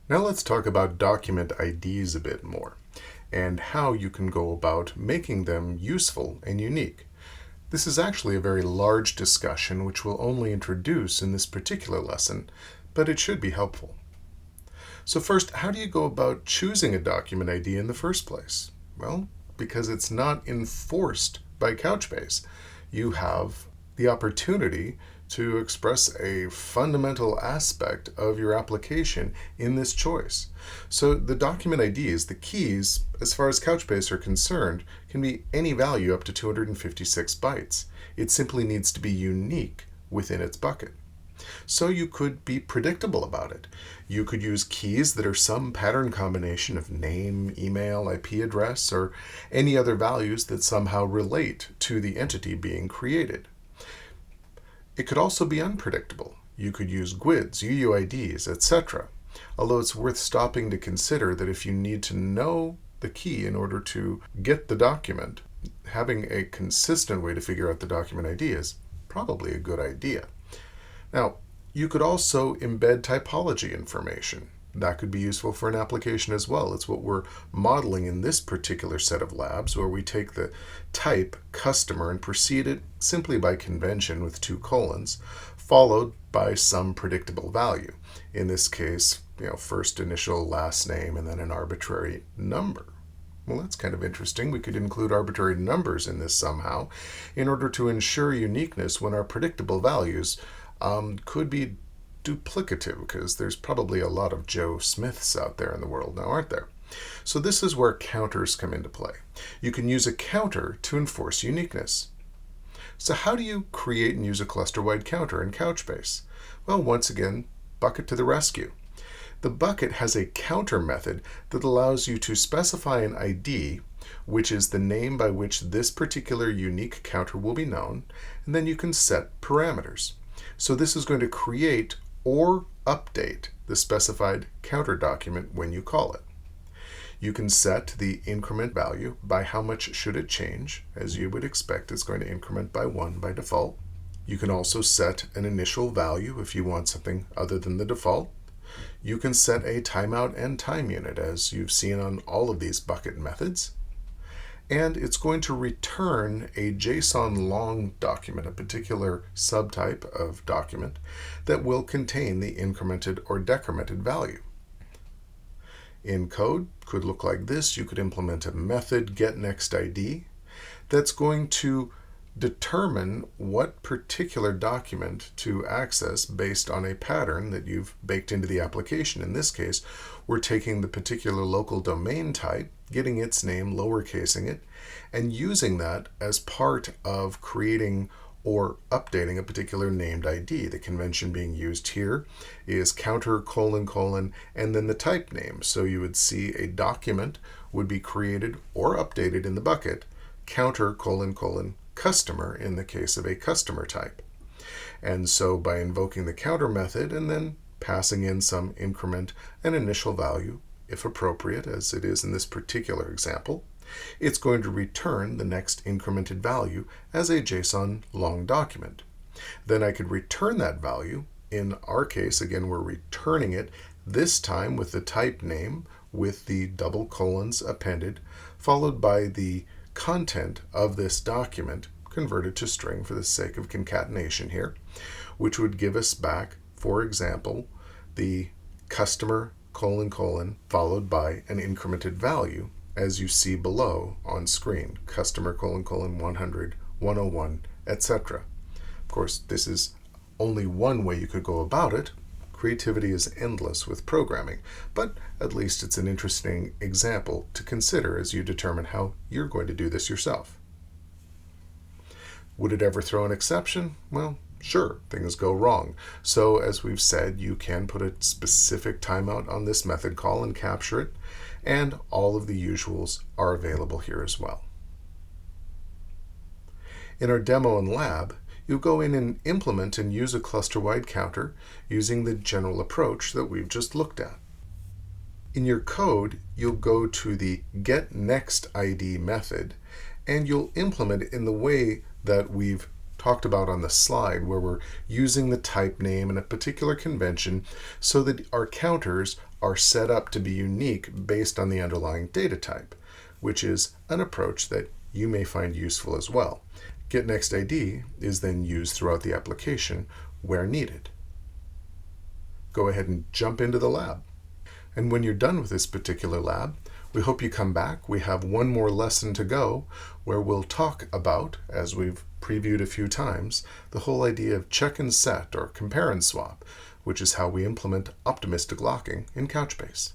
Now let's talk about document IDs a bit more and how you can go about making them useful and unique. This is actually a very large discussion which we'll only introduce in this particular lesson, but it should be helpful. So first, how do you go about choosing a document ID in the first place? Well, because it's not enforced by Couchbase. You have the opportunity to express a fundamental aspect of your application in this choice. So the document IDs, the keys, as far as Couchbase are concerned, can be any value up to 256 bytes. It simply needs to be unique within its bucket. So you could be predictable about it. You could use keys that are some pattern combination of name, email, IP address, or any other values that somehow relate to the entity being created. It could also be unpredictable. You could use GUIDs, UUIDs, etc. Although it's worth stopping to consider that if you need to know the key in order to get the document, having a consistent way to figure out the document ID is probably a good idea. Now, you could also embed typology information. That could be useful for an application as well. It's what we're modeling in this particular set of labs, where we take the type customer and precede it simply by convention with 2 colons, followed by some predictable value. In this case, first initial, last name, and then an arbitrary number. Well, that's kind of interesting. We could include arbitrary numbers in this somehow in order to ensure uniqueness when our predictable values could be duplicative, because there's probably a lot of Joe Smiths out there in the world now, aren't there? So this is where counters come into play. You can use a counter to enforce uniqueness. So how do you create and use a cluster-wide counter in Couchbase? Well, once again, bucket to the rescue. The bucket has a counter method that allows you to specify an ID, which is the name by which this particular unique counter will be known, and then you can set parameters. So this is going to create or update the specified counter document when you call it. You can set the increment value by how much should it change. As you would expect, it's going to increment by 1 by default. You can also set an initial value if you want something other than the default. You can set a timeout and time unit, as you've seen on all of these bucket methods. And it's going to return a JSON long document, a particular subtype of document that will contain the incremented or decremented value. In code, could look like this. You could implement a method getNextID that's going to determine what particular document to access based on a pattern that you've baked into the application. In this case, we're taking the particular local domain type, getting its name, lowercasing it, and using that as part of creating or updating a particular named ID. The convention being used here is counter : and then the type name. So you would see a document would be created or updated in the bucket, counter : customer in the case of a customer type. And so by invoking the counter method and then passing in some increment and initial value, if appropriate, as it is in this particular example, it's going to return the next incremented value as a JSON long document. Then I could return that value. In our case, again, we're returning it, this time with the type name with the double colons appended, followed by the content of this document converted to string for the sake of concatenation here, which would give us back, for example, the customer : followed by an incremented value, as you see below on screen, customer : 100, 101, etc. Of course, this is only one way you could go about it. Creativity is endless with programming, but at least it's an interesting example to consider as you determine how you're going to do this yourself. Would it ever throw an exception? Well, sure, things go wrong. So as we've said, you can put a specific timeout on this method call and capture it, and all of the usuals are available here as well. In our demo and lab, you'll go in and implement and use a cluster-wide counter using the general approach that we've just looked at. In your code, you'll go to the getNextID method, and you'll implement it in the way that we've talked about on the slide, where we're using the type name in a particular convention so that our counters are set up to be unique based on the underlying data type, which is an approach that you may find useful as well. GetNextID is then used throughout the application where needed. Go ahead and jump into the lab. And when you're done with this particular lab, we hope you come back. We have one more lesson to go where we'll talk about, as we've previewed a few times, the whole idea of check and set or compare and swap, which is how we implement optimistic locking in Couchbase.